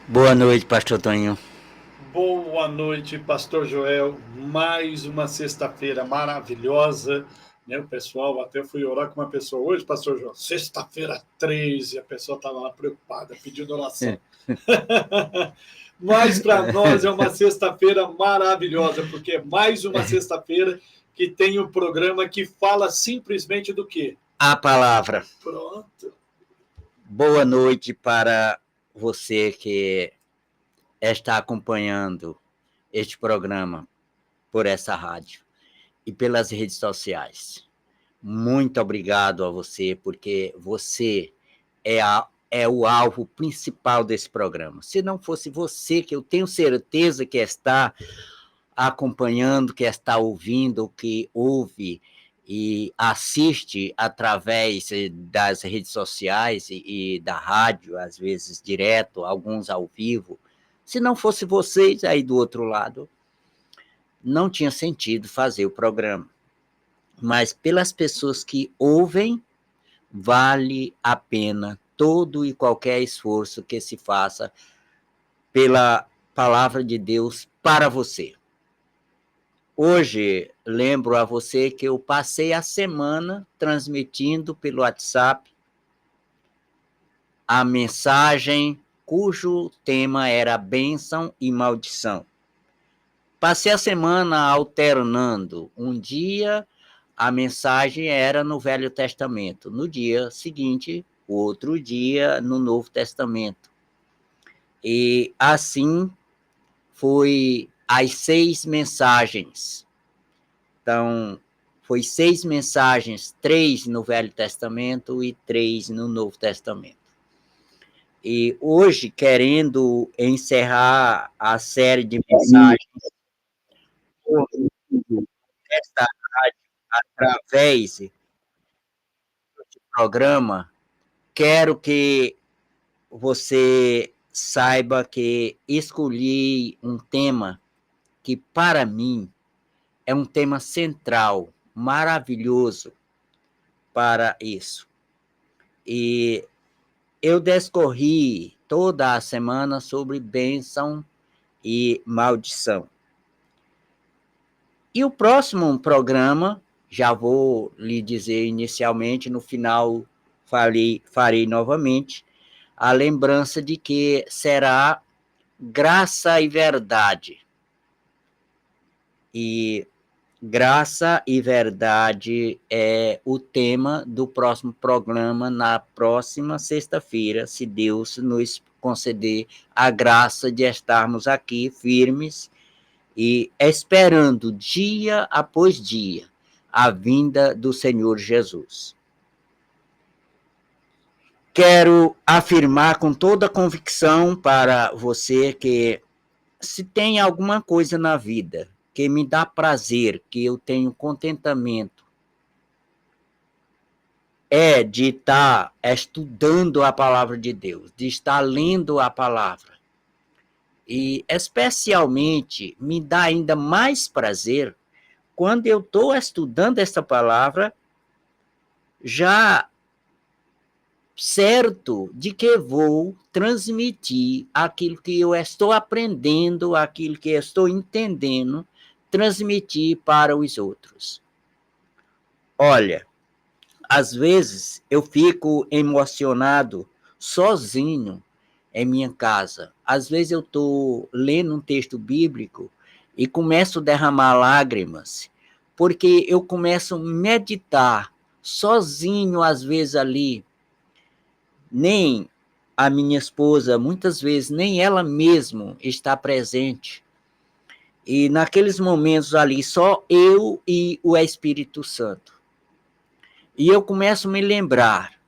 Boa noite, pastor Toninho. Boa noite, Pastor Joel. Mais uma sexta-feira maravilhosa, né? O pessoal, até fui orar com uma pessoa hoje, Pastor Joel, sexta-feira 13, a pessoa estava lá preocupada, pedindo oração. Mas para nós é uma sexta-feira maravilhosa, porque é mais uma sexta-feira que tem um programa que fala simplesmente do quê? A palavra. Pronto. Boa noite para você que está acompanhando este programa por essa rádio e pelas redes sociais. Muito obrigado a você, porque você é o alvo principal desse programa. Se não fosse você, que eu tenho certeza que está acompanhando, que está ouvindo, que ouve e assiste através das redes sociais e da rádio, às vezes direto, alguns ao vivo. Se não fosse vocês aí do outro lado, não tinha sentido fazer o programa. Mas pelas pessoas que ouvem, vale a pena todo e qualquer esforço que se faça pela palavra de Deus para você. Hoje, lembro a você que eu passei a semana transmitindo pelo WhatsApp a mensagem cujo tema era bênção e maldição. Passei a semana alternando. Um dia a mensagem era no Velho Testamento, no dia seguinte, outro dia no Novo Testamento. E assim foi as 6 mensagens. Então, foi 6 mensagens, 3 no Velho Testamento e 3 no Novo Testamento. E hoje, querendo encerrar a série de mensagens desta rádio através do programa, quero que você saiba que escolhi um tema que, para mim, é um tema central, maravilhoso para isso. E eu discorri toda a semana sobre bênção e maldição. E o próximo programa, já vou lhe dizer inicialmente, no final farei novamente, a lembrança de que será graça e verdade. E graça e verdade é o tema do próximo programa, na próxima sexta-feira, se Deus nos conceder a graça de estarmos aqui firmes e esperando dia após dia a vinda do Senhor Jesus. Quero afirmar com toda convicção para você que se tem alguma coisa na vida que me dá prazer, que eu tenho contentamento, é de estar estudando a palavra de Deus, de estar lendo a palavra. E especialmente me dá ainda mais prazer quando eu estou estudando essa palavra, já certo de que vou transmitir aquilo que eu estou aprendendo, aquilo que eu estou entendendo, transmitir para os outros. Olha, às vezes eu fico emocionado sozinho em minha casa. Às vezes eu estou lendo um texto bíblico e começo a derramar lágrimas, porque eu começo a meditar sozinho, às vezes ali. Nem a minha esposa, muitas vezes, nem ela mesma está presente. E naqueles momentos ali, só eu e o Espírito Santo. E eu começo a me lembrar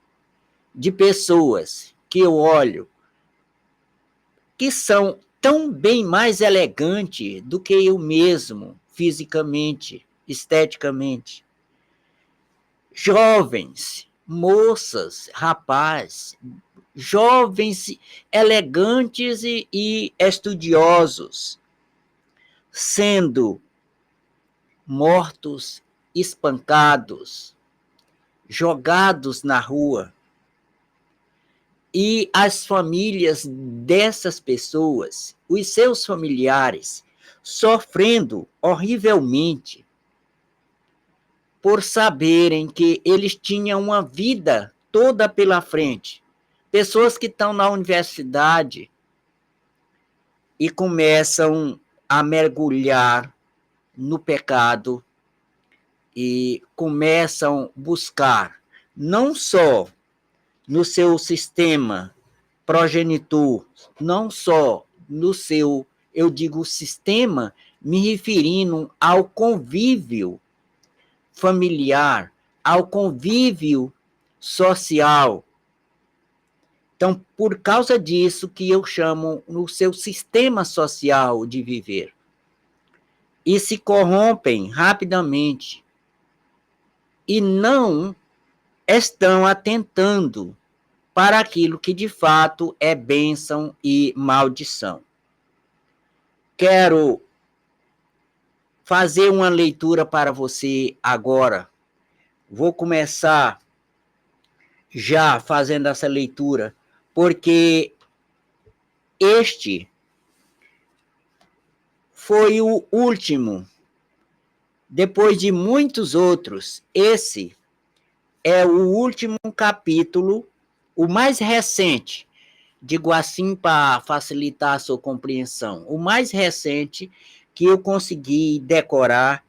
de pessoas que eu olho que são tão bem mais elegantes do que eu mesmo, fisicamente, esteticamente. Jovens, moças, rapazes, jovens elegantes e estudiosos, sendo mortos, espancados, jogados na rua. e as famílias dessas pessoas, os seus familiares, sofrendo horrivelmente por saberem que eles tinham uma vida toda pela frente. Pessoas que estão na universidade e começam a mergulhar no pecado e começam a buscar não só no seu sistema progenitor, não só no seu, eu digo sistema, me referindo ao convívio familiar, ao convívio social. Então, por causa disso que eu chamo no seu sistema social de viver. E se corrompem rapidamente e não estão atentando para aquilo que de fato é bênção e maldição. Quero fazer uma leitura para você agora. Vou começar já fazendo essa leitura, porque este foi o último. Depois de muitos outros, esse é o último capítulo, o mais recente, digo assim para facilitar a sua compreensão, o mais recente que eu consegui decorar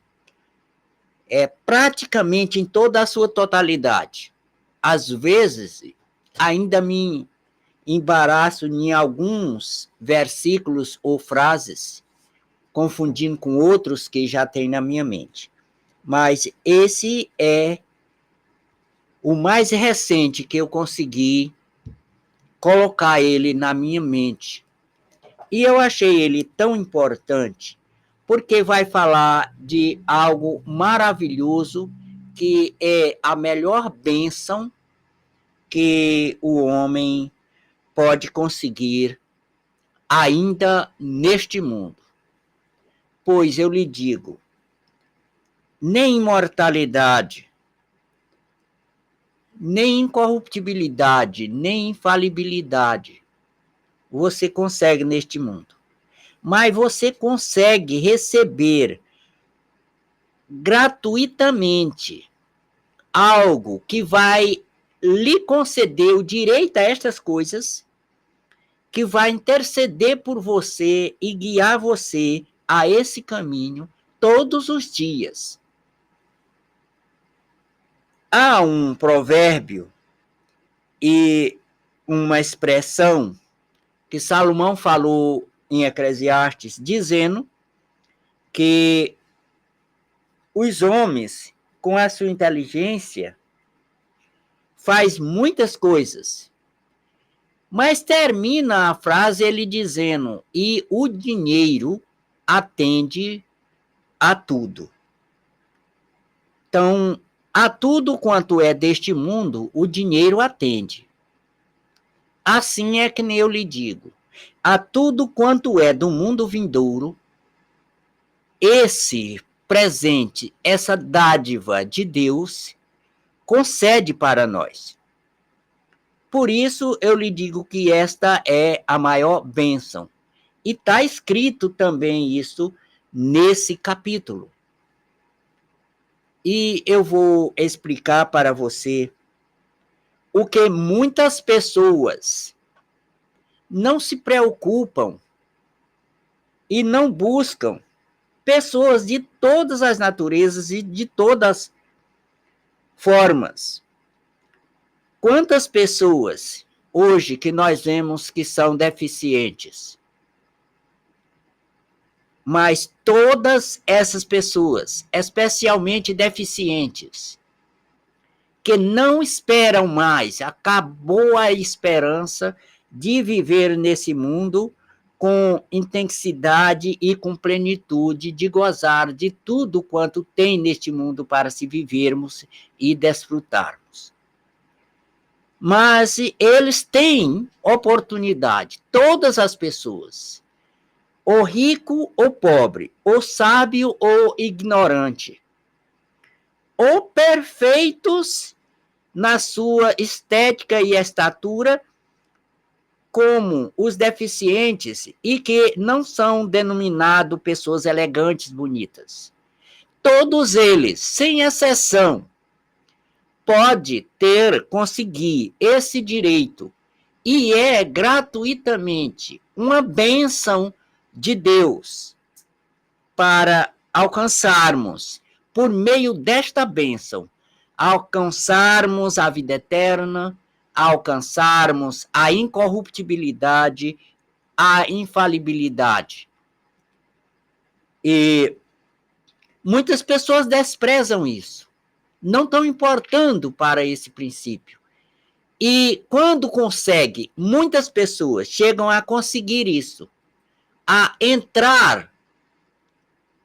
praticamente em toda a sua totalidade. Às vezes, ainda me embaraço em alguns versículos ou frases, confundindo com outros que já tem na minha mente. Mas esse é o mais recente que eu consegui colocar ele na minha mente. E eu achei ele tão importante, porque vai falar de algo maravilhoso, que é a melhor bênção que o homem pode conseguir ainda neste mundo. Pois eu lhe digo, nem imortalidade, nem incorruptibilidade, nem infalibilidade você consegue neste mundo. Mas você consegue receber gratuitamente algo que vai lhe conceder o direito a estas coisas, que vai interceder por você e guiar você a esse caminho todos os dias. Há um provérbio e uma expressão que Salomão falou em Eclesiastes, dizendo que os homens, com a sua inteligência, faz muitas coisas, mas termina a frase ele dizendo, e o dinheiro atende a tudo. Então, a tudo quanto é deste mundo, o dinheiro atende. Assim é que nem eu lhe digo, a tudo quanto é do mundo vindouro, esse presente, essa dádiva de Deus, concede para nós. Por isso eu lhe digo que esta é a maior bênção. E está escrito também isso nesse capítulo. E eu vou explicar para você o que muitas pessoas não se preocupam e não buscam. Pessoas de todas as naturezas e de todas as formas. Quantas pessoas hoje que nós vemos que são deficientes? Mas todas essas pessoas, especialmente deficientes, que não esperam mais, acabou a esperança de viver nesse mundo com intensidade e com plenitude, de gozar de tudo quanto tem neste mundo para se vivermos e desfrutarmos. Mas eles têm oportunidade, todas as pessoas, ou rico ou pobre, ou sábio ou ignorante, ou perfeitos na sua estética e estatura, como os deficientes e que não são denominados pessoas elegantes, bonitas. Todos eles, sem exceção, pode conseguir esse direito e é gratuitamente uma bênção de Deus para alcançarmos, por meio desta bênção, alcançarmos a vida eterna, alcançarmos a incorruptibilidade, a infalibilidade. E muitas pessoas desprezam isso, não estão importando para esse princípio. E quando consegue, muitas pessoas chegam a conseguir isso, a entrar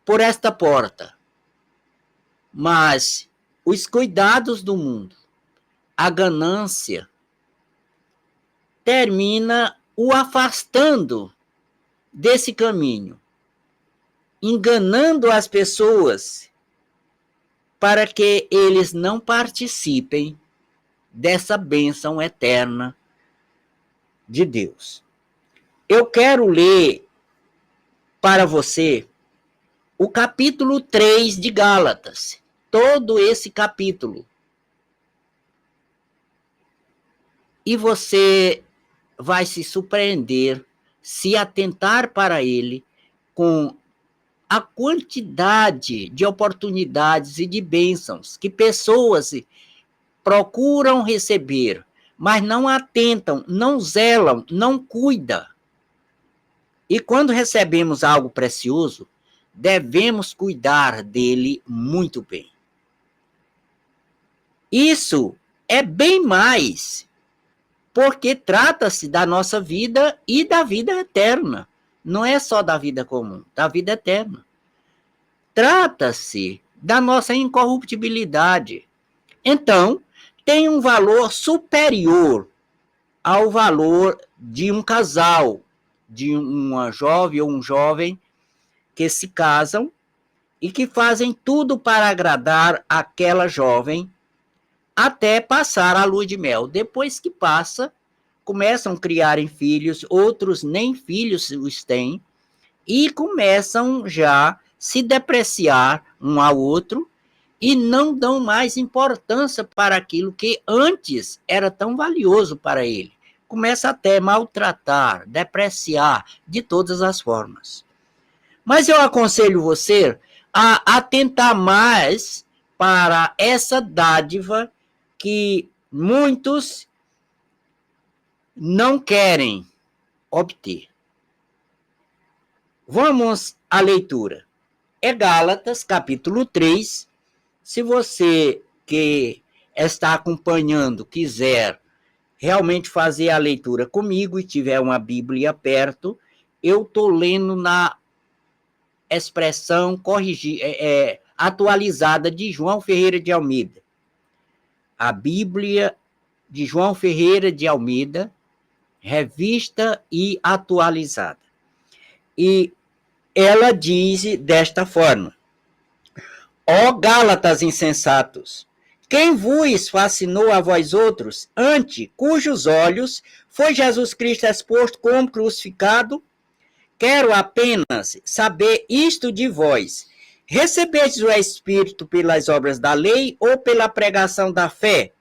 por esta porta. Mas os cuidados do mundo, a ganância, termina o afastando desse caminho, enganando as pessoas para que eles não participem dessa bênção eterna de Deus. Eu quero ler para você o capítulo 3 de Gálatas, todo esse capítulo. E você vai se surpreender se atentar para ele com a quantidade de oportunidades e de bênçãos que pessoas procuram receber, mas não atentam, não zelam, não cuidam. E quando recebemos algo precioso, devemos cuidar dele muito bem. Isso é bem mais, porque trata-se da nossa vida e da vida eterna. Não é só da vida comum, da vida eterna. Trata-se da nossa incorruptibilidade. Então, tem um valor superior ao valor de um casal, de uma jovem ou um jovem que se casam e que fazem tudo para agradar aquela jovem até passar a lua de mel. Depois que passa, começam a criarem filhos, outros nem filhos os têm, e começam já a se depreciar um ao outro e não dão mais importância para aquilo que antes era tão valioso para ele. Começa até a maltratar, depreciar de todas as formas. Mas eu aconselho você a atentar mais para essa dádiva que muitos não querem obter. Vamos à leitura. É Gálatas, capítulo 3. Se você que está acompanhando quiser realmente fazer a leitura comigo e tiver uma Bíblia perto, eu estou lendo na expressão atualizada de João Ferreira de Almeida. A Bíblia de João Ferreira de Almeida, revista e atualizada. E ela diz desta forma: ó Gálatas insensatos, quem vos fascinou a vós outros, ante cujos olhos foi Jesus Cristo exposto como crucificado? Quero apenas saber isto de vós: recebestes o Espírito pelas obras da lei ou pela pregação da fé?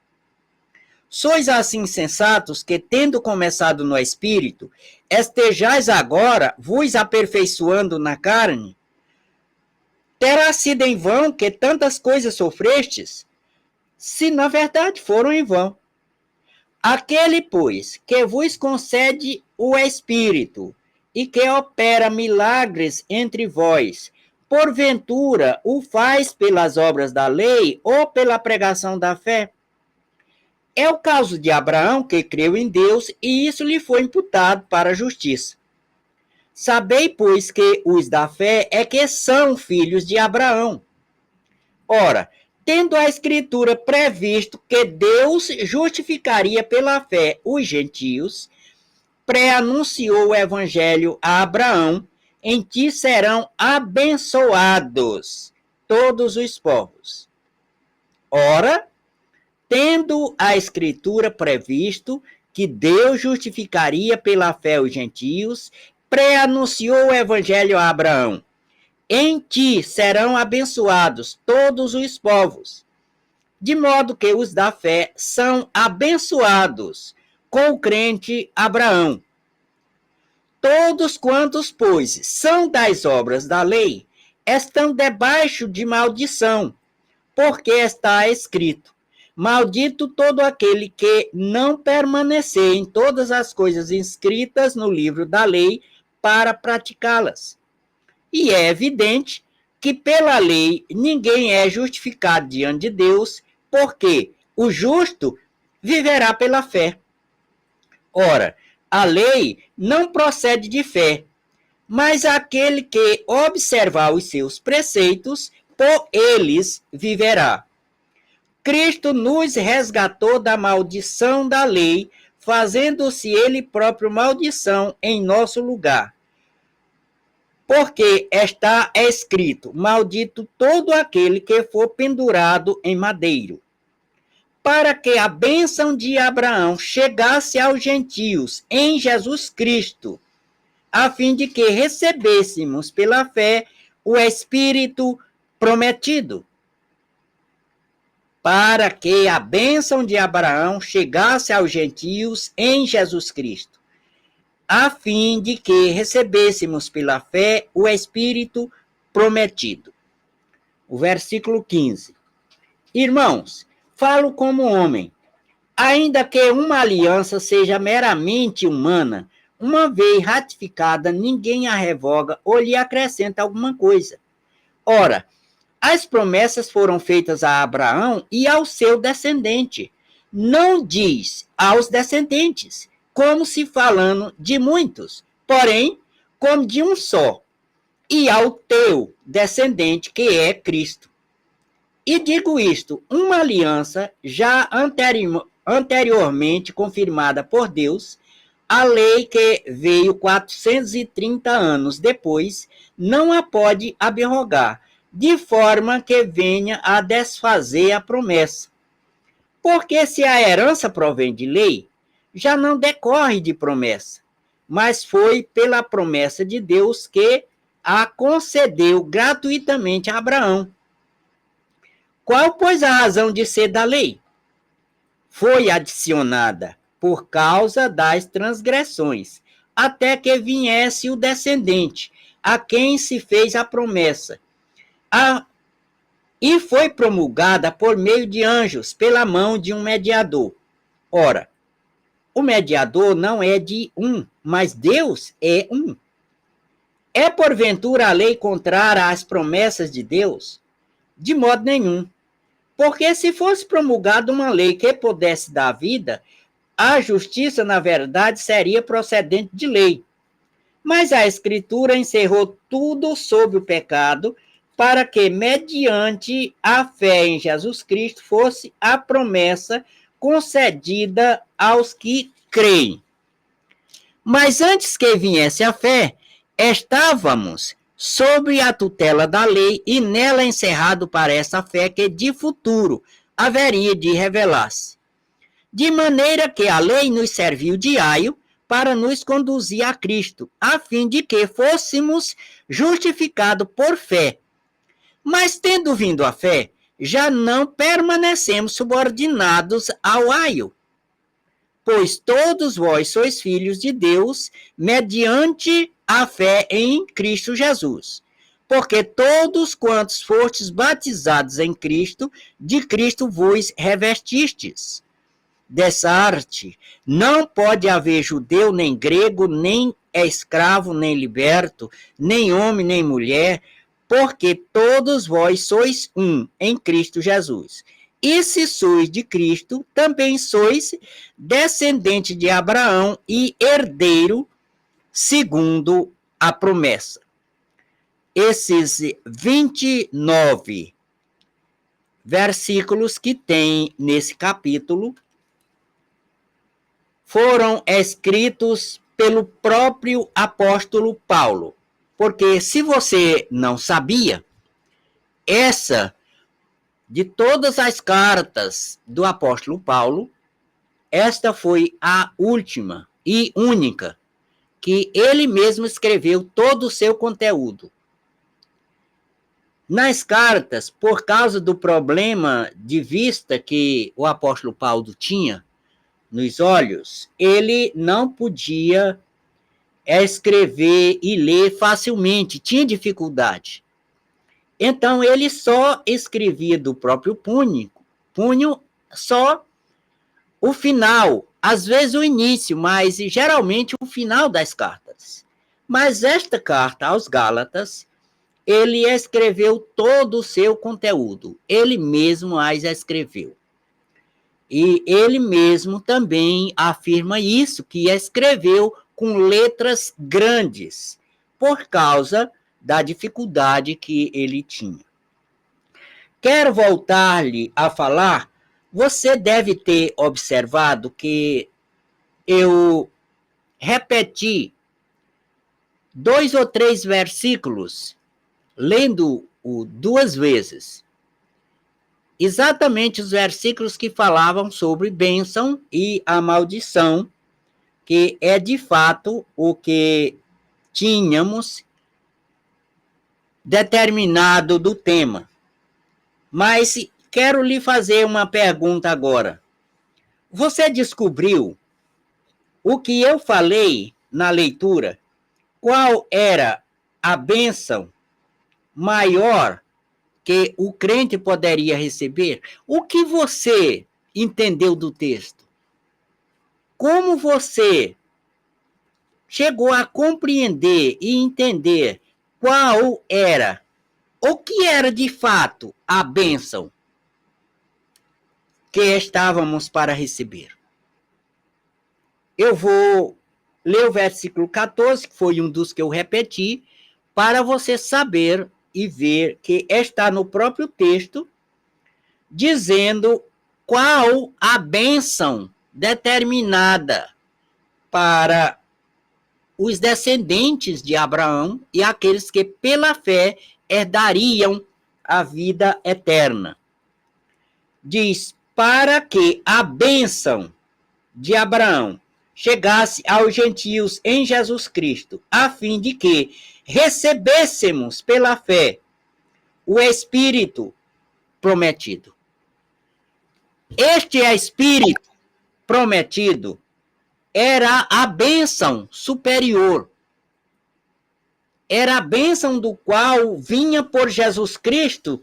Sois assim insensatos que, tendo começado no Espírito, estejais agora vos aperfeiçoando na carne? Terá sido em vão que tantas coisas sofrestes? Se na verdade foram em vão. Aquele, pois, que vos concede o Espírito e que opera milagres entre vós, porventura o faz pelas obras da lei ou pela pregação da fé? É o caso de Abraão, que creu em Deus, e isso lhe foi imputado para a justiça. Sabei, pois, que os da fé é que são filhos de Abraão. Ora, tendo a Escritura previsto que Deus justificaria pela fé os gentios, pré-anunciou o Evangelho a Abraão: em ti serão abençoados todos os povos. Ora, tendo a Escritura previsto que Deus justificaria pela fé os gentios, pré-anunciou o evangelho a Abraão. Em ti serão abençoados todos os povos, de modo que os da fé são abençoados com o crente Abraão. Todos quantos, pois, são das obras da lei, estão debaixo de maldição, porque está escrito: maldito todo aquele que não permanecer em todas as coisas inscritas no livro da lei para praticá-las. E é evidente que pela lei ninguém é justificado diante de Deus, porque o justo viverá pela fé. Ora, a lei não procede de fé, mas aquele que observar os seus preceitos, por eles viverá. Cristo nos resgatou da maldição da lei, fazendo-se ele próprio maldição em nosso lugar. Porque está escrito: maldito todo aquele que for pendurado em madeiro. Para que a bênção de Abraão chegasse aos gentios em Jesus Cristo, a fim de que recebêssemos pela fé o Espírito prometido. Para que a bênção de Abraão chegasse aos gentios em Jesus Cristo, a fim de que recebêssemos pela fé o Espírito prometido. O versículo 15. Irmãos, falo como homem, ainda que uma aliança seja meramente humana, uma vez ratificada, ninguém a revoga ou lhe acrescenta alguma coisa. Ora, as promessas foram feitas a Abraão e ao seu descendente. Não diz aos descendentes, como se falando de muitos, porém, como de um só, e ao teu descendente, que é Cristo. E digo isto, uma aliança já anteriormente confirmada por Deus, a lei que veio 430 anos depois, não a pode abrogar, de forma que venha a desfazer a promessa. Porque se a herança provém de lei, já não decorre de promessa, mas foi pela promessa de Deus que a concedeu gratuitamente a Abraão. Qual, pois, a razão de ser da lei? Foi adicionada por causa das transgressões, até que viesse o descendente, a quem se fez a promessa. E foi promulgada por meio de anjos, pela mão de um mediador. Ora, o mediador não é de um, mas Deus é um. É porventura a lei contrária às promessas de Deus? De modo nenhum. Porque se fosse promulgada uma lei que pudesse dar vida, a justiça, na verdade, seria procedente de lei. Mas a Escritura encerrou tudo sobre o pecado, para que, mediante a fé em Jesus Cristo, fosse a promessa concedida aos que creem. Mas antes que viesse a fé, estávamos sobre a tutela da lei e nela encerrado para essa fé que de futuro haveria de revelar-se. De maneira que a lei nos serviu de aio para nos conduzir a Cristo, a fim de que fôssemos justificados por fé. Mas tendo vindo a fé, já não permanecemos subordinados ao aio. Pois todos vós sois filhos de Deus, mediante a fé em Cristo Jesus. Porque todos quantos fostes batizados em Cristo, de Cristo vos revestistes. Dessa arte, não pode haver judeu, nem grego, nem escravo, nem liberto, nem homem, nem mulher, porque todos vós sois um em Cristo Jesus. E se sois de Cristo, também sois descendente de Abraão e herdeiro segundo a promessa. Esses 29 versículos que tem nesse capítulo foram escritos pelo próprio apóstolo Paulo. Porque se você não sabia, essa, de todas as cartas do apóstolo Paulo, esta foi a última e única que ele mesmo escreveu todo o seu conteúdo. Nas cartas, por causa do problema de vista que o apóstolo Paulo tinha nos olhos, ele não podia escrever e ler facilmente, tinha dificuldade. Então, ele só escrevia do próprio punho só o final, às vezes o início, mas geralmente o final das cartas. Mas esta carta aos Gálatas, ele escreveu todo o seu conteúdo, ele mesmo as escreveu. E ele mesmo também afirma isso, que escreveu com letras grandes, por causa da dificuldade que ele tinha. Quero voltar-lhe a falar, você deve ter observado que eu repeti 2 ou 3 versículos, lendo-o 2 vezes. Exatamente os versículos que falavam sobre bênção e a maldição, que é de fato o que tínhamos determinado do tema. Mas quero lhe fazer uma pergunta agora. Você descobriu o que eu falei na leitura? Qual era a bênção maior que o crente poderia receber? O que você entendeu do texto? Como você chegou a compreender e entender qual era, o que era de fato a bênção que estávamos para receber? Eu vou ler o versículo 14, que foi um dos que eu repeti, para você saber e ver que está no próprio texto, dizendo qual a bênção determinada para os descendentes de Abraão e aqueles que pela fé herdariam a vida eterna. Diz, para que a bênção de Abraão chegasse aos gentios em Jesus Cristo, a fim de que recebêssemos pela fé o Espírito prometido. Este Espírito prometido era a bênção superior. Era a bênção do qual vinha por Jesus Cristo,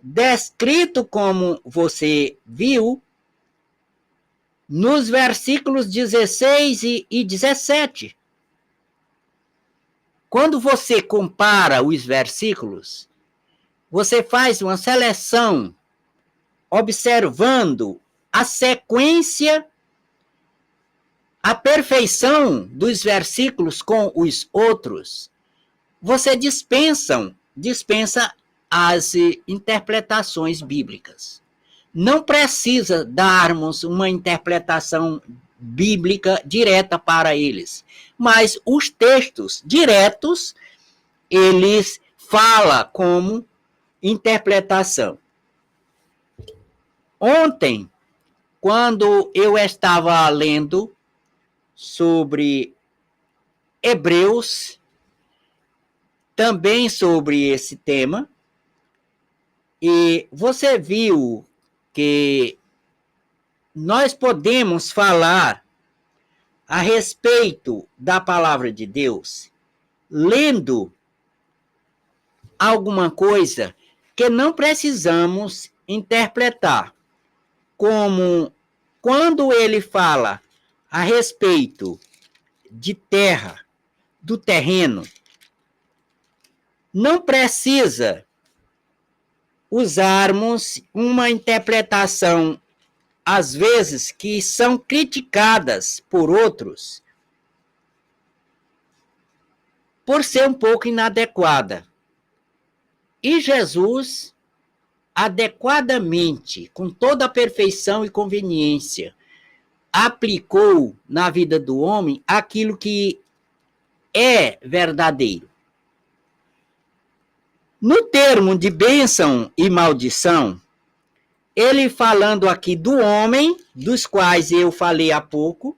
descrito como você viu, nos versículos 16 e 17. Quando você compara os versículos, você faz uma seleção, observando a sequência, a perfeição dos versículos com os outros. Você dispensa as interpretações bíblicas. Não precisa darmos uma interpretação bíblica direta para eles, mas os textos diretos, eles falam como interpretação. Ontem, quando eu estava lendo sobre Hebreus, também sobre esse tema, e você viu que nós podemos falar a respeito da palavra de Deus, lendo alguma coisa que não precisamos interpretar, como quando ele fala a respeito de terra, do terreno, não precisa usarmos uma interpretação, às vezes, que são criticadas por outros, por ser um pouco inadequada. E Jesus, adequadamente, com toda a perfeição e conveniência, aplicou na vida do homem aquilo que é verdadeiro. No termo de bênção e maldição, ele falando aqui do homem, dos quais eu falei há pouco,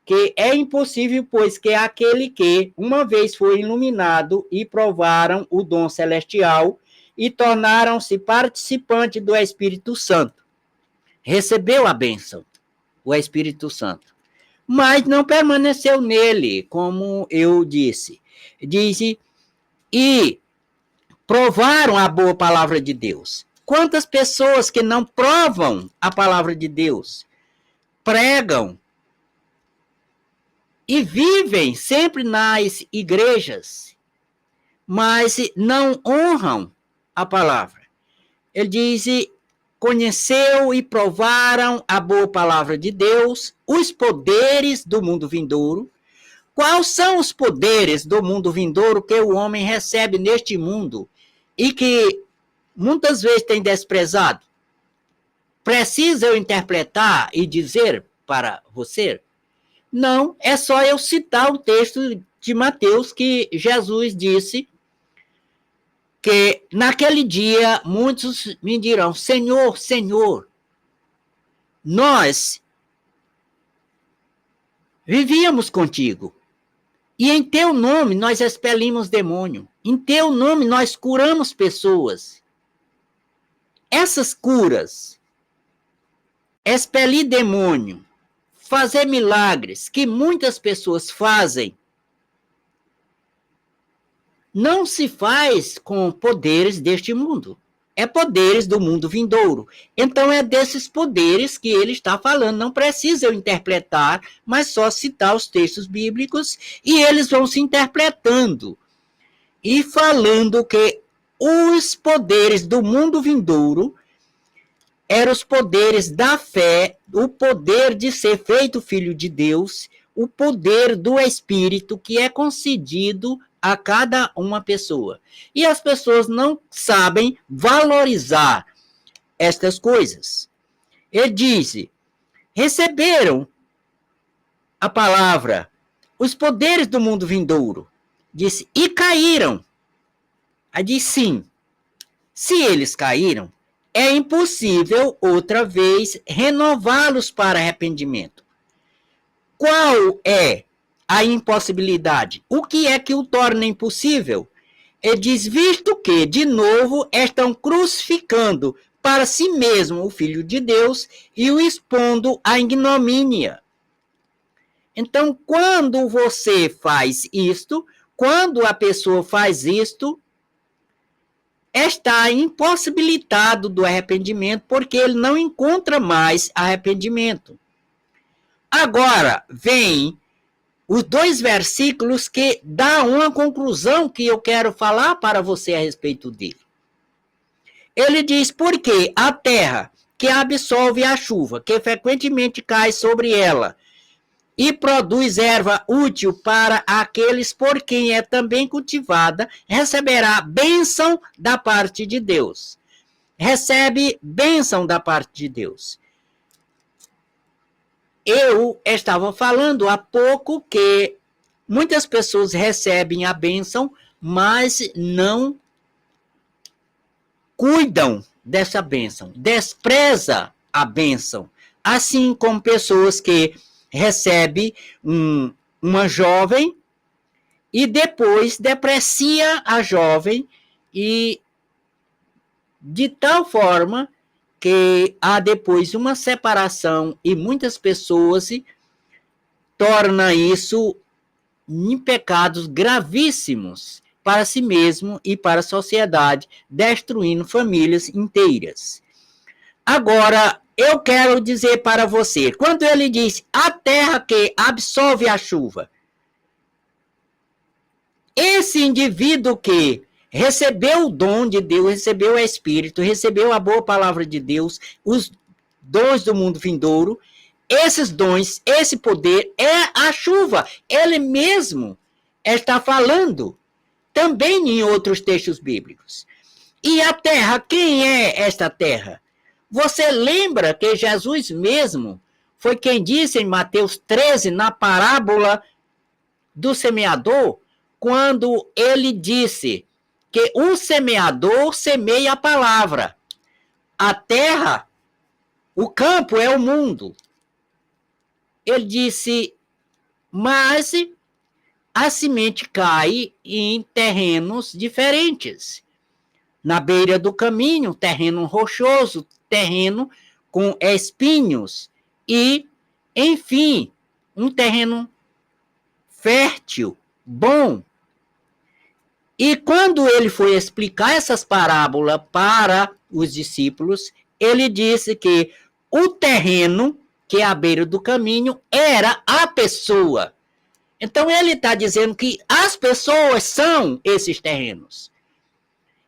que é impossível, pois que é aquele que, uma vez foi iluminado e provaram o dom celestial e tornaram-se participantes do Espírito Santo. Recebeu a bênção, o Espírito Santo, mas não permaneceu nele, como eu disse. Diz, e provaram a boa palavra de Deus. Quantas pessoas que não provam a palavra de Deus, pregam e vivem sempre nas igrejas, mas não honram a palavra. Ele diz, conheceu e provaram a boa palavra de Deus, os poderes do mundo vindouro. Quais são os poderes do mundo vindouro que o homem recebe neste mundo e que muitas vezes tem desprezado? Precisa eu interpretar e dizer para você? Não, é só eu citar o texto de Mateus que Jesus disse que naquele dia muitos me dirão, Senhor, Senhor, nós vivíamos contigo e em teu nome nós expelimos demônio, em teu nome nós curamos pessoas. Essas curas, expelir demônio, fazer milagres que muitas pessoas fazem, não se faz com poderes deste mundo. É poderes do mundo vindouro. Então é desses poderes que ele está falando. Não precisa eu interpretar, mas só citar os textos bíblicos e eles vão se interpretando e falando que os poderes do mundo vindouro eram os poderes da fé, o poder de ser feito filho de Deus, o poder do Espírito que é concedido a cada uma pessoa. E as pessoas não sabem valorizar estas coisas. Ele disse, receberam a palavra, os poderes do mundo vindouro, disse, e caíram. Aí diz sim, se eles caíram, é impossível outra vez renová-los para arrependimento. Qual é a impossibilidade? O que é que o torna impossível? Ele diz, visto que, de novo, estão crucificando para si mesmo o Filho de Deus e o expondo à ignomínia. Então, quando você faz isto, quando a pessoa faz isto, está impossibilitado do arrependimento, porque ele não encontra mais arrependimento. Agora, vem os dois versículos que dão uma conclusão que eu quero falar para você a respeito dele. Ele diz, porque a terra que absorve a chuva, que frequentemente cai sobre ela, e produz erva útil para aqueles por quem é também cultivada, receberá bênção da parte de Deus. Recebe bênção da parte de Deus. Eu estava falando há pouco que muitas pessoas recebem a bênção, mas não cuidam dessa bênção, despreza a bênção. Assim como pessoas que recebem uma jovem e depois deprecia a jovem e de tal forma que há depois uma separação e muitas pessoas tornam isso em pecados gravíssimos para si mesmo e para a sociedade, destruindo famílias inteiras. Agora, eu quero dizer para você, quando ele diz a terra que absorve a chuva, esse indivíduo que recebeu o dom de Deus, recebeu o Espírito, recebeu a boa palavra de Deus, os dons do mundo vindouro, esses dons, esse poder é a chuva. Ele mesmo está falando também em outros textos bíblicos. E a terra, quem é esta terra? Você lembra que Jesus mesmo foi quem disse em Mateus 13, na parábola do semeador, quando ele disse que o semeador semeia a palavra. A terra O campo é o mundo. Ele disse, mas a semente cai em terrenos diferentes. Na beira do caminho, terreno rochoso, terreno com espinhos e, enfim, um terreno fértil, bom. E quando ele foi explicar essas parábolas para os discípulos, ele disse que o terreno, que é a beira do caminho, era a pessoa. Então ele está dizendo que as pessoas são esses terrenos.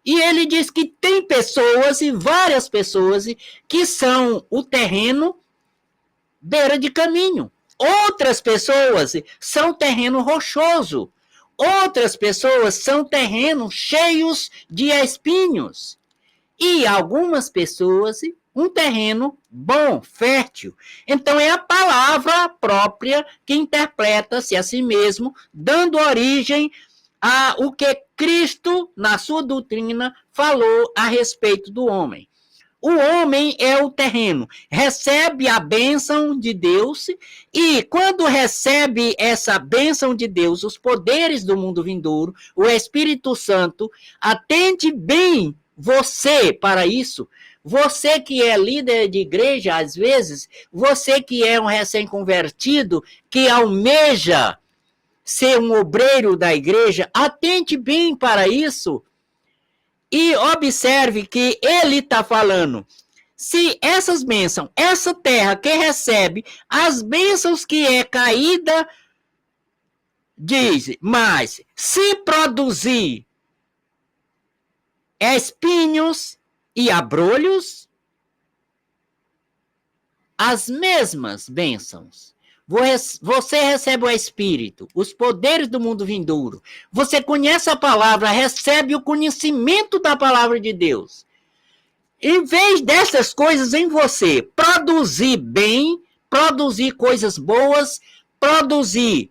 E ele diz que tem pessoas, e várias pessoas, que são o terreno beira de caminho. Outras pessoas são terreno rochoso. Outras pessoas são terrenos cheios de espinhos. E algumas pessoas, um terreno bom, fértil. Então é a palavra própria que interpreta-se a si mesmo, dando origem a o que Cristo, na sua doutrina, falou a respeito do homem. O homem é o terreno, recebe a bênção de Deus e quando recebe essa bênção de Deus, os poderes do mundo vindouro, o Espírito Santo, atende bem você para isso. Você que é líder de igreja, às vezes, você que é um recém-convertido, que almeja ser um obreiro da igreja, atente bem para isso. E observe que ele está falando, se essas bênçãos, essa terra que recebe, as bênçãos que é caída, diz, mas se produzir espinhos e abrolhos, as mesmas bênçãos. Você recebe o Espírito, os poderes do mundo vindouro. Você conhece a palavra, recebe o conhecimento da palavra de Deus. Em vez dessas coisas em você, produzir bem, produzir coisas boas, produzir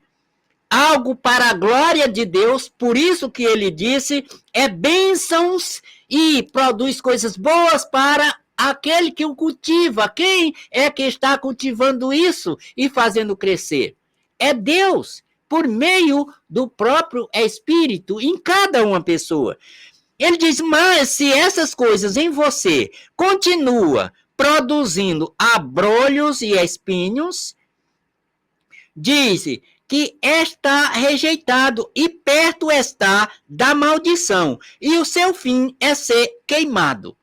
algo para a glória de Deus, por isso que ele disse, é bênçãos e produz coisas boas para aquele que o cultiva. Quem é que está cultivando isso e fazendo crescer? É Deus, por meio do próprio Espírito, em cada uma pessoa. Ele diz, mas se essas coisas em você continua produzindo abrolhos e espinhos, diz que está rejeitado e perto está da maldição, e o seu fim é ser queimado.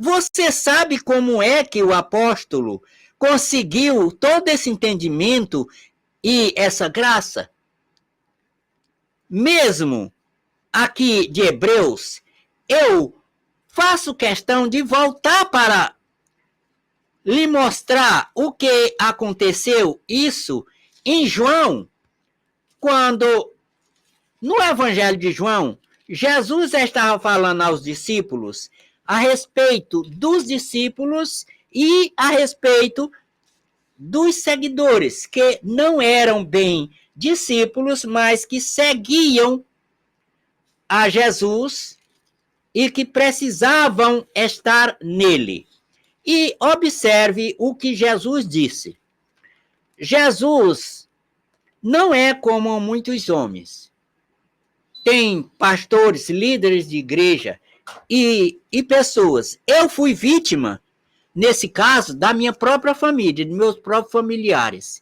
Você sabe como é que o apóstolo conseguiu todo esse entendimento e essa graça? Mesmo aqui de Hebreus, eu faço questão de voltar para lhe mostrar o que aconteceu isso em João, quando no Evangelho de João, Jesus estava falando aos discípulos a respeito dos discípulos e a respeito dos seguidores, que não eram bem discípulos, mas que seguiam a Jesus e que precisavam estar nele. E observe o que Jesus disse. Jesus não é como muitos homens. Tem pastores, líderes de igreja e pessoas. Eu fui vítima, nesse caso, da minha própria família, de meus próprios familiares.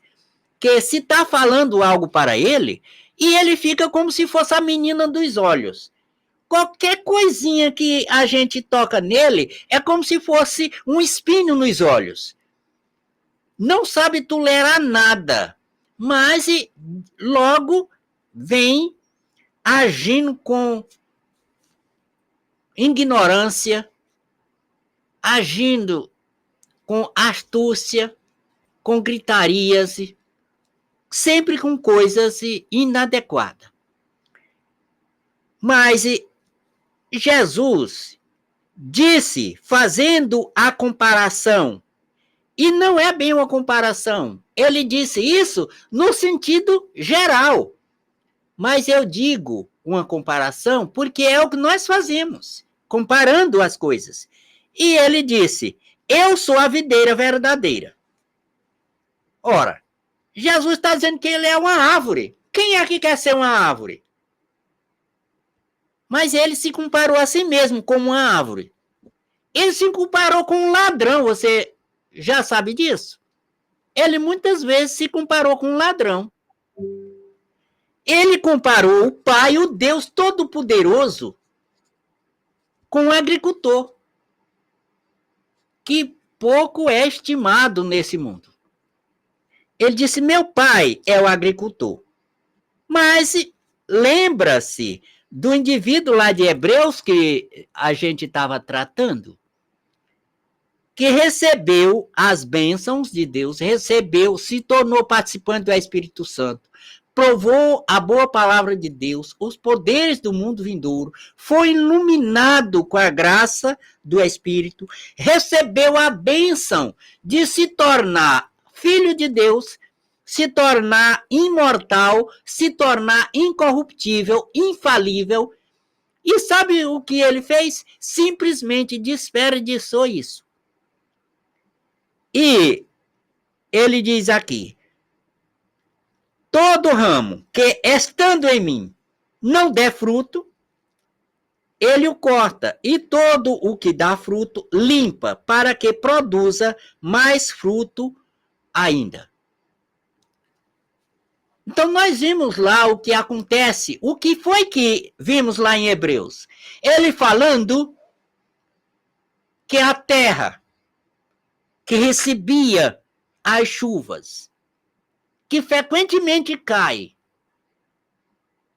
Que se está falando algo para ele, e ele fica como se fosse a menina dos olhos. Qualquer coisinha que a gente toca nele é como se fosse um espinho nos olhos. Não sabe tolerar nada, mas logo vem agindo com ignorância, agindo com astúcia, com gritarias, sempre com coisas inadequadas. Mas Jesus disse, fazendo a comparação, e não é bem uma comparação, ele disse isso no sentido geral, mas eu digo uma comparação porque é o que nós fazemos, comparando as coisas. E ele disse Eu sou a videira verdadeira. Ora, Jesus está dizendo que ele é uma árvore. Quem é que quer ser uma árvore? Mas ele se comparou a si mesmo como uma árvore. Ele se comparou com um ladrão, você já sabe disso? Ele muitas vezes se comparou com um ladrão. Ele comparou o Pai, o Deus Todo-Poderoso, com um agricultor, que pouco é estimado nesse mundo. Ele disse, meu pai é o agricultor. Mas lembra-se do indivíduo lá de Hebreus que a gente estava tratando, que recebeu as bênçãos de Deus, recebeu, se tornou participante do Espírito Santo, provou a boa palavra de Deus, os poderes do mundo vindouro, foi iluminado com a graça do Espírito, recebeu a bênção de se tornar filho de Deus, se tornar imortal, se tornar incorruptível, infalível. E sabe o que ele fez? Simplesmente desperdiçou isso. E ele diz aqui, todo ramo que, estando em mim, não der fruto, ele o corta, e todo o que dá fruto, limpa, para que produza mais fruto ainda. Então, nós vimos lá o que acontece, o que foi que vimos lá em Hebreus. Ele falando que a terra que recebia as chuvas, que frequentemente cai.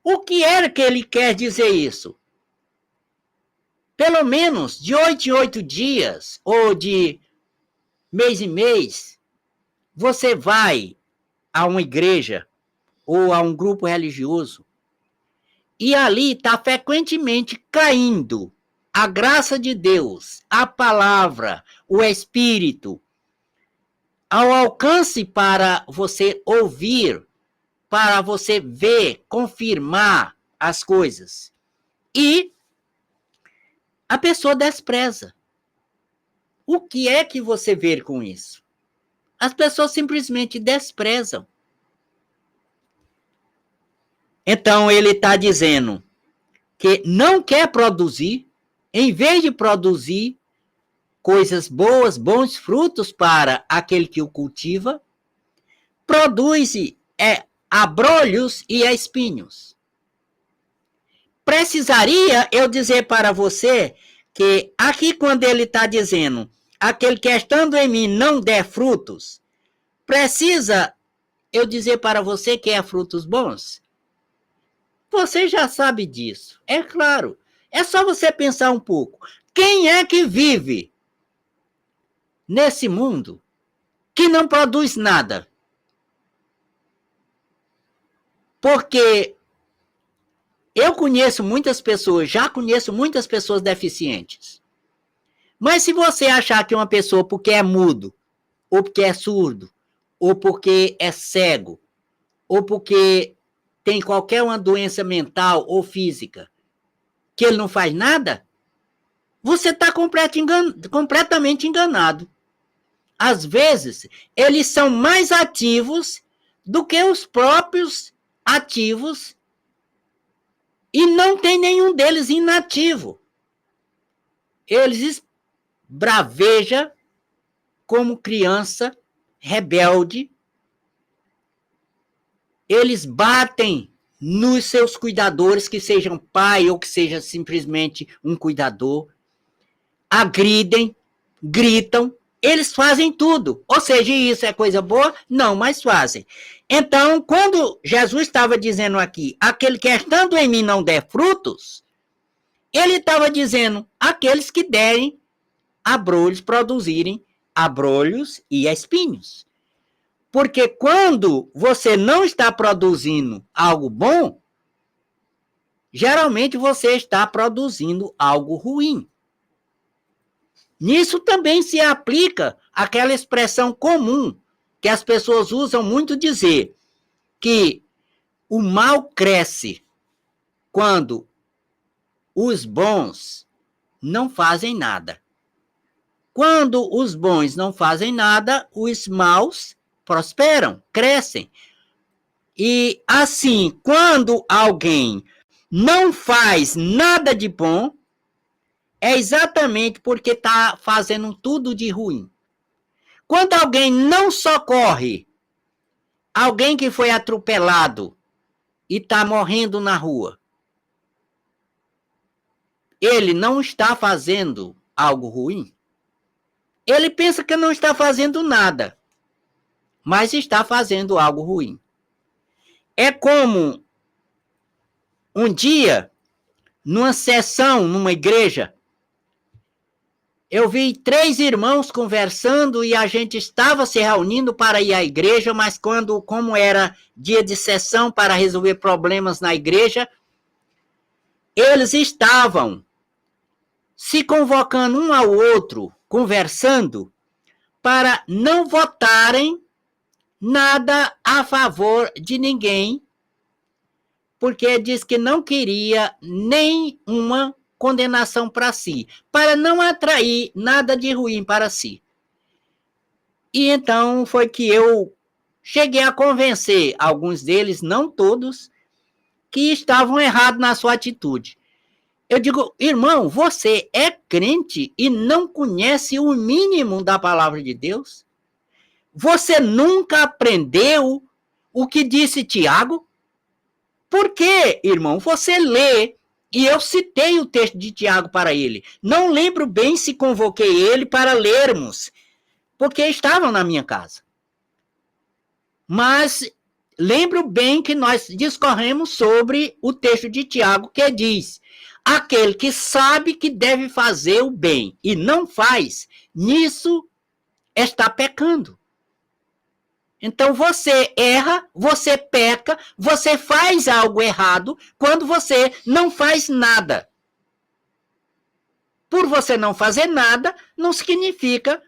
O que era que ele quer dizer isso? Pelo menos de 8 em 8 dias, ou de mês em mês, você vai a uma igreja ou a um grupo religioso e ali está frequentemente caindo a graça de Deus, a palavra, o Espírito, ao alcance para você ouvir, para você ver, confirmar as coisas. E a pessoa despreza. O que é que você vê com isso? As pessoas simplesmente desprezam. Então, ele está dizendo que não quer produzir, em vez de produzir coisas boas, bons frutos para aquele que o cultiva, produz abrolhos e espinhos. Precisaria eu dizer para você que aqui quando ele está dizendo aquele que estando em mim não der frutos, precisa eu dizer para você que é frutos bons? Você já sabe disso, é claro. É só você pensar um pouco. Quem é que vive nesse mundo que não produz nada? Porque eu conheço muitas pessoas, já conheço muitas pessoas deficientes. Mas se você achar que uma pessoa, porque é mudo, ou porque é surdo, ou porque é cego, ou porque tem qualquer uma doença mental ou física, que ele não faz nada, você está completamente enganado. Às vezes, eles são mais ativos do que os próprios ativos e não tem nenhum deles inativo. Eles bravejam como criança rebelde. Eles batem nos seus cuidadores, que sejam pai ou que seja simplesmente um cuidador. Agridem, gritam, eles fazem tudo. Ou seja, isso é coisa boa? Não, mas fazem. Então, quando Jesus estava dizendo aqui, aquele que estando em mim não der frutos, ele estava dizendo, aqueles que derem abrolhos, produzirem abrolhos e espinhos. Porque quando você não está produzindo algo bom, geralmente você está produzindo algo ruim. Nisso também se aplica aquela expressão comum que as pessoas usam muito dizer, que o mal cresce quando os bons não fazem nada. Quando os bons não fazem nada, os maus prosperam, crescem. E assim, quando alguém não faz nada de bom, é exatamente porque está fazendo tudo de ruim. Quando alguém não socorre alguém que foi atropelado e está morrendo na rua, ele não está fazendo algo ruim? Ele pensa que não está fazendo nada, mas está fazendo algo ruim. É como um dia, numa sessão, numa igreja, eu vi 3 irmãos conversando e a gente estava se reunindo para ir à igreja, mas como era dia de sessão para resolver problemas na igreja, eles estavam se convocando um ao outro, conversando, para não votarem nada a favor de ninguém, porque diz que não queria nenhuma condenação para si, para não atrair nada de ruim para si. E então foi que eu cheguei a convencer alguns deles, não todos, que estavam errados na sua atitude. Eu digo, irmão, você é crente e não conhece o mínimo da palavra de Deus? Você nunca aprendeu o que disse Tiago? Por quê, irmão? Você lê, e eu citei o texto de Tiago para ele. Não lembro bem se convoquei ele para lermos, porque estavam na minha casa. Mas lembro bem que nós discorremos sobre o texto de Tiago, que diz: aquele que sabe que deve fazer o bem e não faz, nisso está pecando. Então você erra, você peca, você faz algo errado quando você não faz nada. Por você não fazer nada, não significa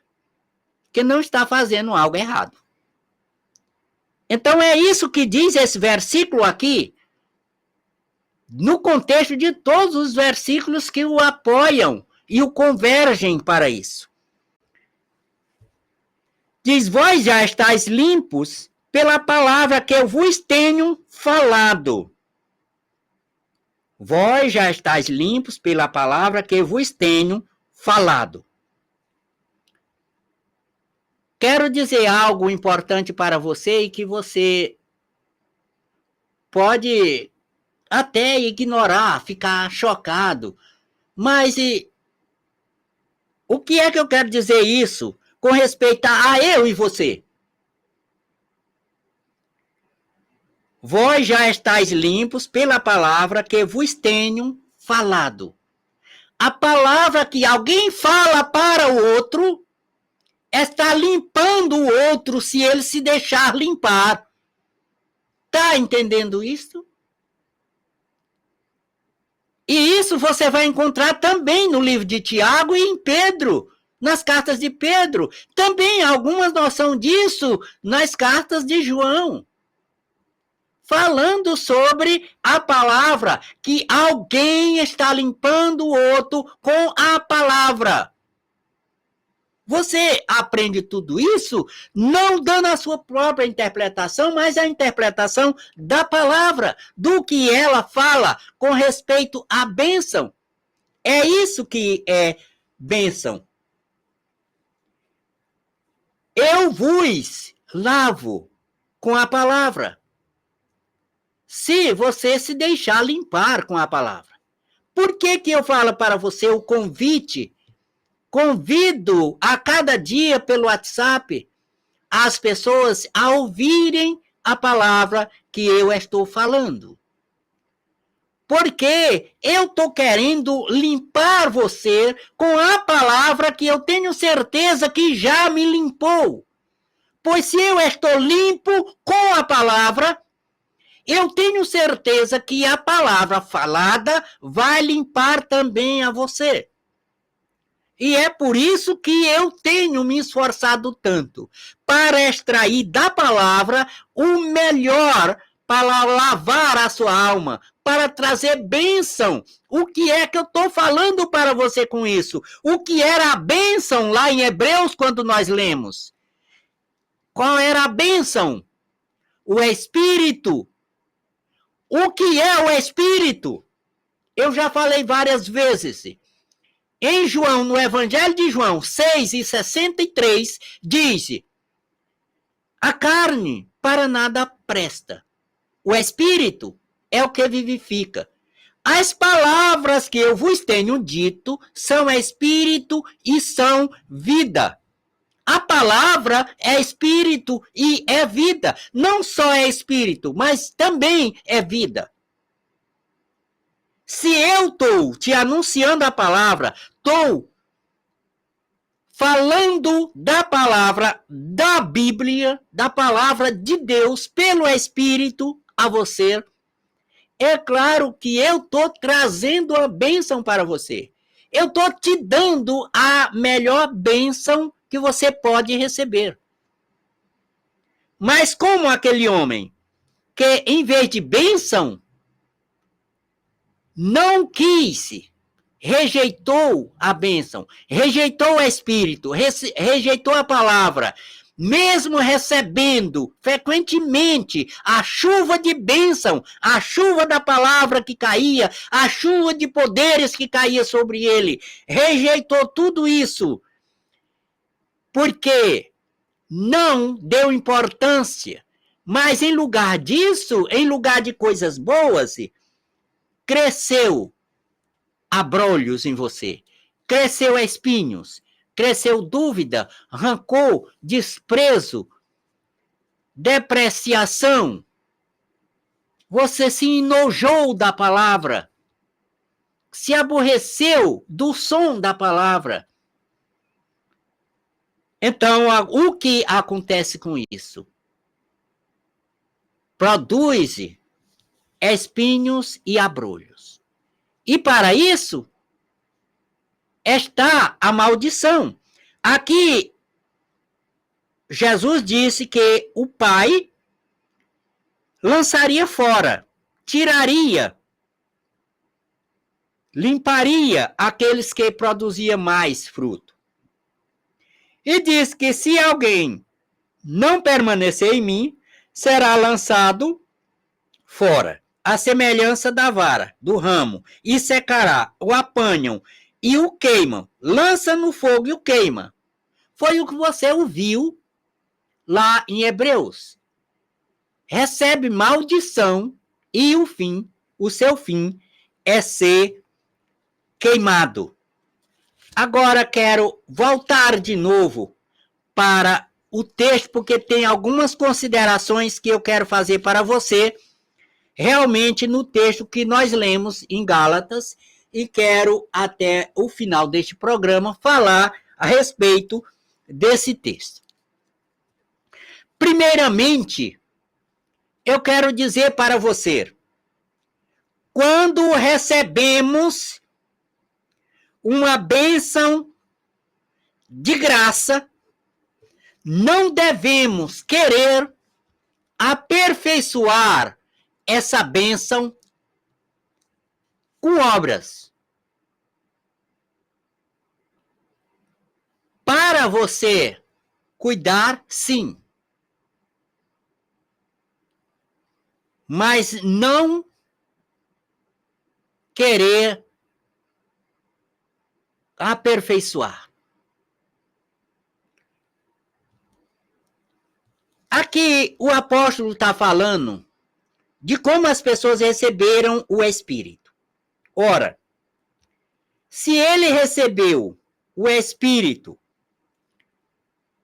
que não está fazendo algo errado. Então é isso que diz esse versículo aqui, no contexto de todos os versículos que o apoiam e o convergem para isso. Diz, vós já estáis limpos pela palavra que eu vos tenho falado. Vós já estáis limpos pela palavra que eu vos tenho falado. Quero dizer algo importante para você e que você pode até ignorar, ficar chocado. Mas o que é que eu quero dizer isso com respeito a eu e você? Vós já estáis limpos pela palavra que vos tenho falado. A palavra que alguém fala para o outro está limpando o outro se ele se deixar limpar. Está entendendo isso? E isso você vai encontrar também no livro de Tiago e em Pedro, nas cartas de Pedro. Também há alguma noção disso nas cartas de João. Falando sobre a palavra, que alguém está limpando o outro com a palavra. Você aprende tudo isso não dando a sua própria interpretação, mas a interpretação da palavra, do que ela fala com respeito à bênção. É isso que é bênção. Eu vos lavo com a palavra, se você se deixar limpar com a palavra. Por que eu falo para você o convite? Convido a cada dia pelo WhatsApp as pessoas a ouvirem a palavra que eu estou falando. Porque eu estou querendo limpar você com a palavra que eu tenho certeza que já me limpou. Pois se eu estou limpo com a palavra, eu tenho certeza que a palavra falada vai limpar também a você. E é por isso que eu tenho me esforçado tanto para extrair da palavra o melhor para lavar a sua alma, para trazer bênção. O que é que eu estou falando para você com isso? O que era a bênção lá em Hebreus quando nós lemos? Qual era a bênção? O Espírito. O que é o Espírito? Eu já falei várias vezes. Em João, no Evangelho de João 6:63, diz: a carne para nada presta. O Espírito é o que vivifica. As palavras que eu vos tenho dito são Espírito e são vida. A palavra é Espírito e é vida. Não só é Espírito, mas também é vida. Se eu estou te anunciando a palavra, estou falando da palavra da Bíblia, da palavra de Deus, pelo Espírito a você, é claro que eu estou trazendo a bênção para você. Eu estou te dando a melhor bênção que você pode receber. Mas como aquele homem que, em vez de bênção, não quis, rejeitou a bênção, rejeitou o Espírito, rejeitou a palavra, mesmo recebendo frequentemente a chuva de bênção, a chuva da palavra que caía, a chuva de poderes que caía sobre ele, rejeitou tudo isso, porque não deu importância, mas em lugar disso, em lugar de coisas boas, cresceu abrolhos em você, cresceu espinhos, cresceu dúvida, rancor, desprezo, depreciação. Você se enojou da palavra, se aborreceu do som da palavra. Então, o que acontece com isso? Produz espinhos e abrolhos. E para isso, está a maldição. Aqui, Jesus disse que o Pai lançaria fora, tiraria, limparia aqueles que produziam mais fruto. E diz que se alguém não permanecer em mim, será lançado fora, a semelhança da vara, do ramo, e secará, o apanham e o queimam, lança no fogo e o queima. Foi o que você ouviu lá em Hebreus. Recebe maldição e o seu fim é ser queimado. Agora quero voltar de novo para o texto, porque tem algumas considerações que eu quero fazer para você, realmente no texto que nós lemos em Gálatas, e quero até o final deste programa falar a respeito desse texto. Primeiramente, eu quero dizer para você, quando recebemos uma bênção de graça, não devemos querer aperfeiçoar essa bênção com obras. Para você cuidar, sim. Mas não querer aperfeiçoar. Aqui o apóstolo está falando de como as pessoas receberam o Espírito. Ora, se ele recebeu o Espírito,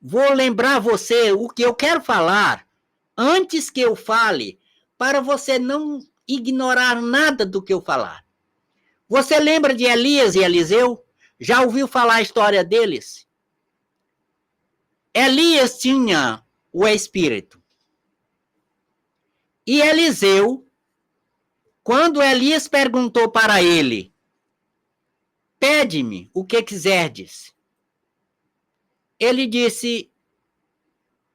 vou lembrar você o que eu quero falar antes que eu fale, para você não ignorar nada do que eu falar. Você lembra de Elias e Eliseu? Já ouviu falar a história deles? Elias tinha o Espírito. E Eliseu, quando Elias perguntou para ele, pede-me o que quiserdes, ele disse,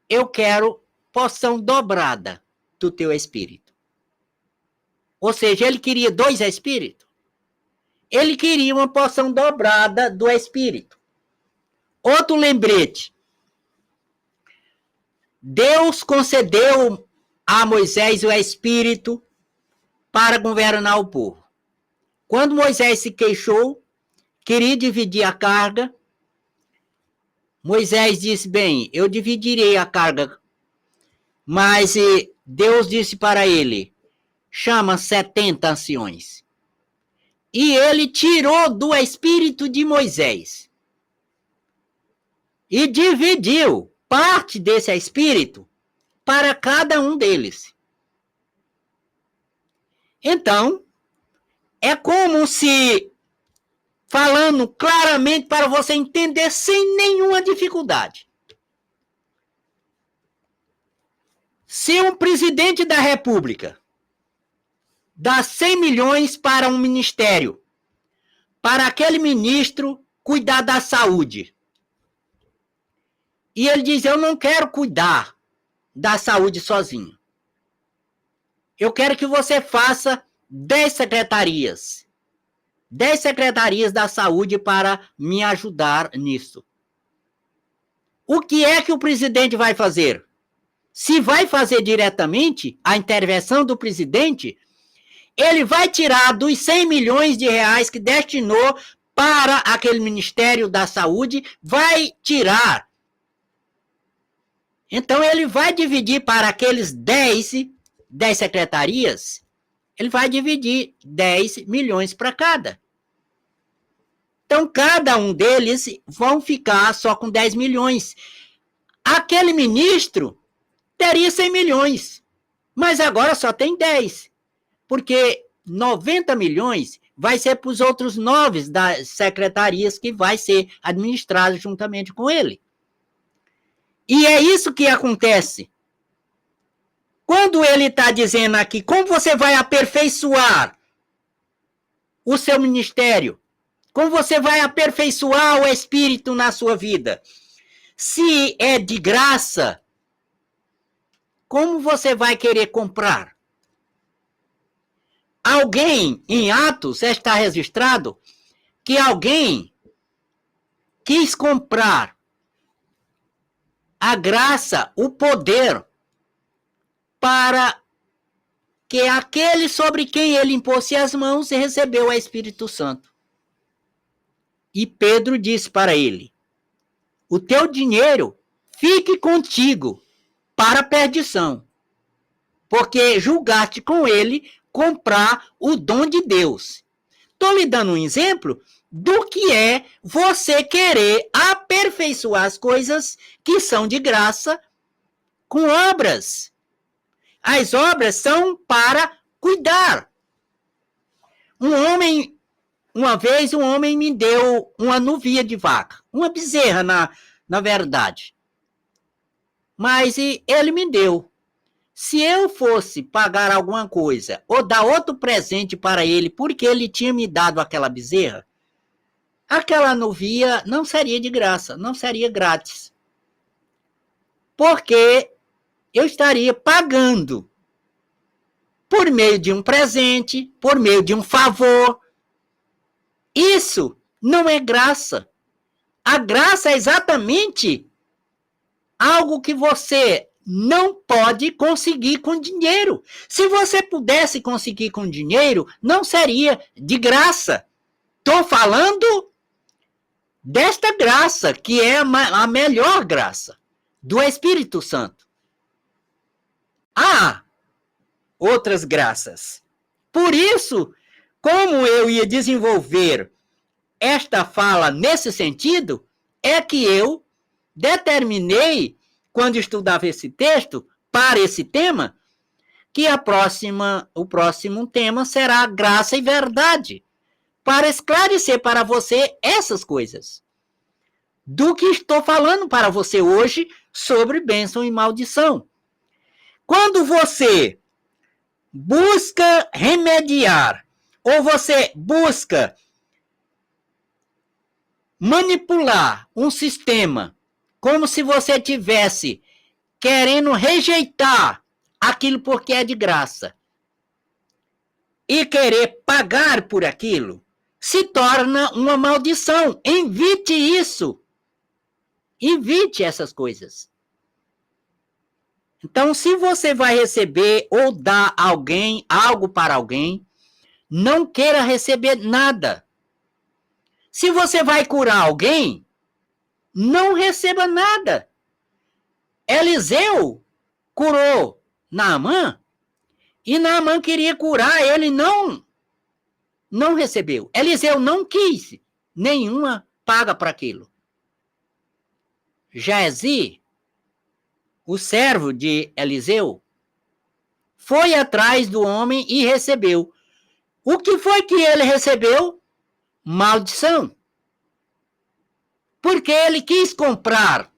eu quero porção dobrada do teu Espírito. Ou seja, ele queria 2 espíritos. Ele queria uma porção dobrada do espírito. Outro lembrete. Deus concedeu a Moisés o espírito para governar o povo. Quando Moisés se queixou, queria dividir a carga, Moisés disse, bem, eu dividirei a carga, mas Deus disse para ele, chama 70 anciões. E ele tirou do espírito de Moisés e dividiu parte desse espírito para cada um deles. Então, é como se, falando claramente para você entender sem nenhuma dificuldade. Se um presidente da República dá 100 milhões para um ministério, para aquele ministro cuidar da saúde, e ele diz, eu não quero cuidar da saúde sozinho. Eu quero que você faça 10 secretarias. 10 secretarias da saúde para me ajudar nisso. O que é que o presidente vai fazer? Se vai fazer diretamente a intervenção do presidente, ele vai tirar dos 100 milhões de reais que destinou para aquele Ministério da Saúde, vai tirar. Então, ele vai dividir para aqueles 10 secretarias, ele vai dividir 10 milhões para cada. Então, cada um deles vão ficar só com 10 milhões. Aquele ministro teria 100 milhões, mas agora só tem 10, porque 90 milhões vai ser para os outros 9 das secretarias que vai ser administrado juntamente com ele. E é isso que acontece. Quando ele está dizendo aqui, como você vai aperfeiçoar o seu ministério? Como você vai aperfeiçoar o Espírito na sua vida? Se é de graça, como você vai querer comprar? Alguém, em Atos, está registrado que alguém quis comprar a graça, o poder, para que aquele sobre quem ele impôs as mãos recebeu o Espírito Santo. E Pedro disse para ele, o teu dinheiro fique contigo para a perdição, porque julgaste com ele comprar o dom de Deus. Estou lhe dando um exemplo do que é você querer aperfeiçoar as coisas que são de graça com obras. As obras são para cuidar. Uma vez um homem me deu uma novia de vaca, uma bezerra na verdade. Mas ele me deu. Se eu fosse pagar alguma coisa ou dar outro presente para ele porque ele tinha me dado aquela bezerra, aquela novia não seria de graça, não seria grátis. Porque eu estaria pagando por meio de um presente, por meio de um favor. Isso não é graça. A graça é exatamente algo que você não pode conseguir com dinheiro. Se você pudesse conseguir com dinheiro, não seria de graça. Estou falando desta graça, que é a melhor graça, do Espírito Santo. Há outras graças. Por isso, como eu ia desenvolver esta fala nesse sentido, é que eu determinei, quando estudava esse texto, para esse tema, que o próximo tema será graça e verdade, para esclarecer para você essas coisas. Do que estou falando para você hoje sobre bênção e maldição. Quando você busca remediar, ou você busca manipular um sistema, como se você tivesse querendo rejeitar aquilo porque é de graça. e querer pagar por aquilo se torna uma maldição. Evite isso. Evite essas coisas. Então, se você vai receber ou dar alguém algo para alguém, não queira receber nada. Se você vai curar alguém, não receba nada. Eliseu curou Naamã e Naamã queria curar, ele não recebeu. Eliseu não quis nenhuma paga para aquilo. Geazi, o servo de Eliseu, foi atrás do homem e recebeu. O que foi que ele recebeu? Maldição. Porque ele quis comprar,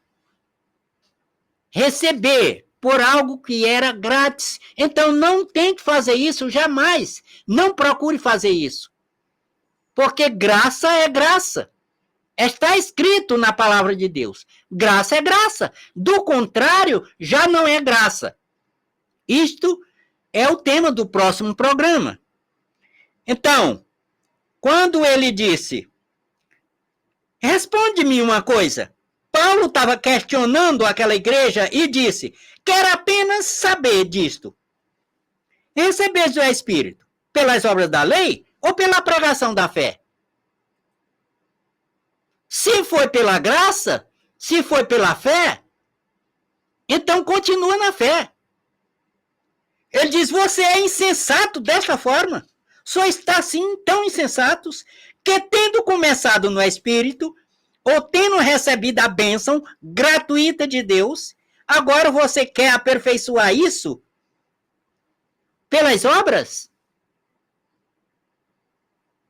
receber por algo que era grátis. Então não tem que fazer isso jamais. Não procure fazer isso. Porque graça é graça. Está escrito na palavra de Deus. Graça é graça. Do contrário, já não é graça. Isto é o tema do próximo programa. Então, quando ele disse, responde-me uma coisa. Paulo estava questionando aquela igreja e disse, quero apenas saber disto. Recebeis o Espírito pelas obras da lei ou pela pregação da fé? Se foi pela graça, se foi pela fé, então continua na fé. Ele diz, você é insensato desta forma. Só está assim tão insensatos que tendo começado no Espírito, ou tendo recebido a bênção gratuita de Deus, agora você quer aperfeiçoar isso pelas obras?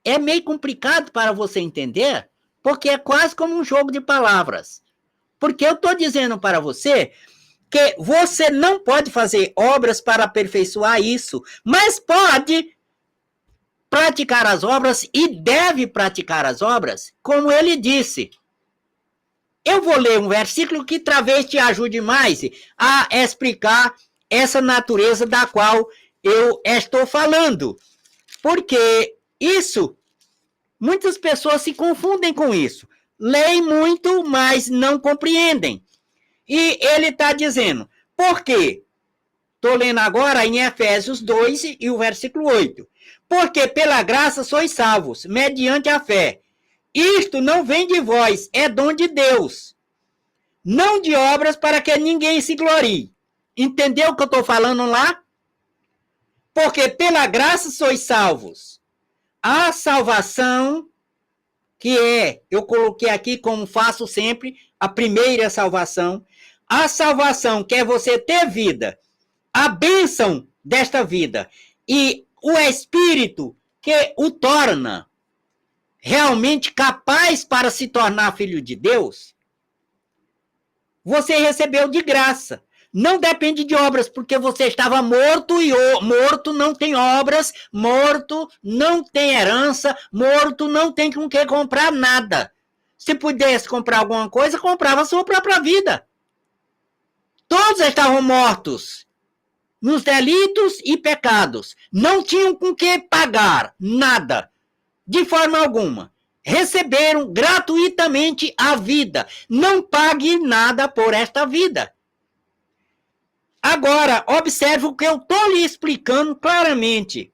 É meio complicado para você entender, porque é quase como um jogo de palavras. Porque eu estou dizendo para você que você não pode fazer obras para aperfeiçoar isso, mas pode praticar as obras e deve praticar as obras, como ele disse. Eu vou ler um versículo que talvez te ajude mais a explicar essa natureza da qual eu estou falando. Porque isso, muitas pessoas se confundem com isso. Leem muito, mas não compreendem. E ele está dizendo, por quê? Estou lendo agora em Efésios 2 e o versículo 8. Porque pela graça sois salvos, mediante a fé. Isto não vem de vós, é dom de Deus. Não de obras para que ninguém se glorie. Entendeu o que eu estou falando lá? Porque pela graça sois salvos. A salvação, que é, eu coloquei aqui como faço sempre, a primeira salvação. A salvação que é você ter vida. A bênção desta vida. E o Espírito que o torna realmente capaz para se tornar filho de Deus, você recebeu de graça. Não depende de obras, porque você estava morto e morto não tem obras, morto não tem herança, morto não tem com que comprar nada. Se pudesse comprar alguma coisa, comprava a sua própria vida. Todos estavam mortos nos delitos e pecados. Não tinham com que pagar nada, de forma alguma. Receberam gratuitamente a vida. Não pague nada por esta vida. Agora, observe o que eu estou lhe explicando claramente.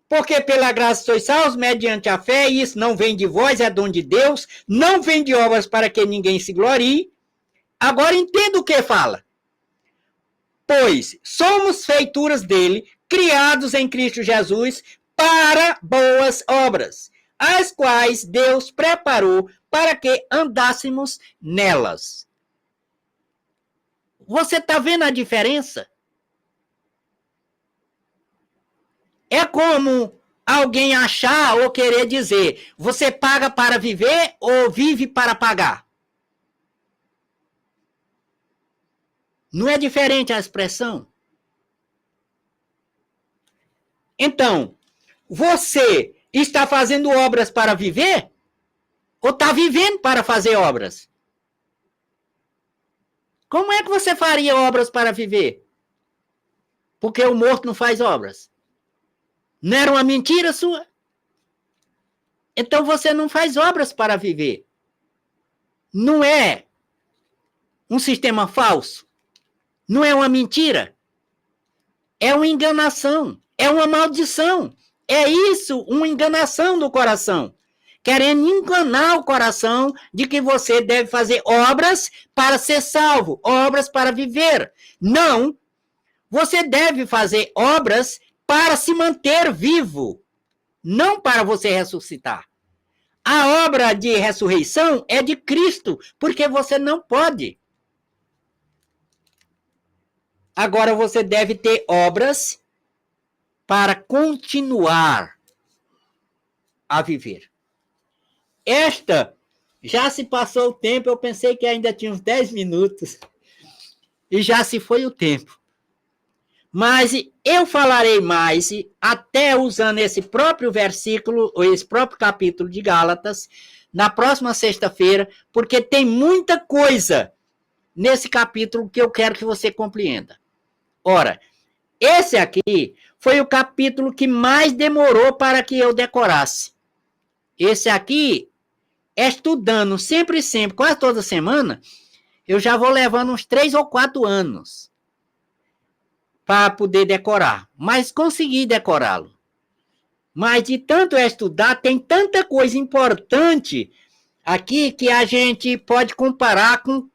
Porque pela graça sois salvos mediante a fé, e isso não vem de vós, é dom de Deus, não vem de obras para que ninguém se glorie. Agora entenda o que fala. Pois somos feituras dele, criados em Cristo Jesus, para boas obras, as quais Deus preparou para que andássemos nelas. Você está vendo a diferença? É como alguém achar ou querer dizer, você paga para viver ou vive para pagar? Não é diferente a expressão? Então, você está fazendo obras para viver? Ou está vivendo para fazer obras? Como é que você faria obras para viver? Porque o morto não faz obras. Não era uma mentira sua? Então você não faz obras para viver. Não é um sistema falso. Não é uma mentira. É uma enganação. É uma maldição. É isso, uma enganação do coração. Querendo enganar o coração de que você deve fazer obras para ser salvo, obras para viver. Não. Você deve fazer obras para se manter vivo, não para você ressuscitar. A obra de ressurreição é de Cristo, porque você não pode. Agora você deve ter obras para continuar a viver. Esta, já se passou o tempo, eu pensei que ainda tinha uns 10 minutos, e já se foi o tempo. Mas eu falarei mais, até usando esse próprio versículo, ou esse próprio capítulo de Gálatas, na próxima sexta-feira, porque tem muita coisa nesse capítulo que eu quero que você compreenda. Ora, esse aqui foi o capítulo que mais demorou para que eu decorasse. Esse aqui, estudando sempre, quase toda semana, eu já vou levando uns 3 ou 4 anos para poder decorar, mas consegui decorá-lo. Mas de tanto estudar, tem tanta coisa importante aqui que a gente pode comparar com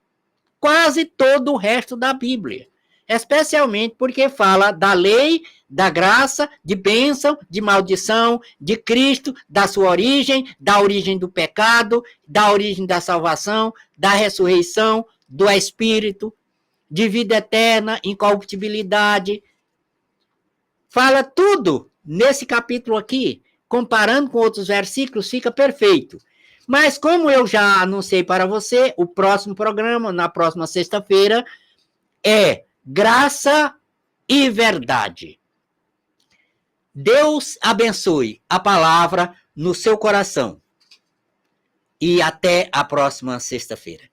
quase todo o resto da Bíblia. Especialmente porque fala da lei, da graça, de bênção, de maldição, de Cristo, da sua origem, da origem do pecado, da origem da salvação, da ressurreição, do Espírito, de vida eterna, incorruptibilidade. Fala tudo nesse capítulo aqui. Comparando com outros versículos, fica perfeito. Mas como eu já anunciei para você, o próximo programa, na próxima sexta-feira, é Graça e Verdade. Deus abençoe a palavra no seu coração. E até a próxima sexta-feira.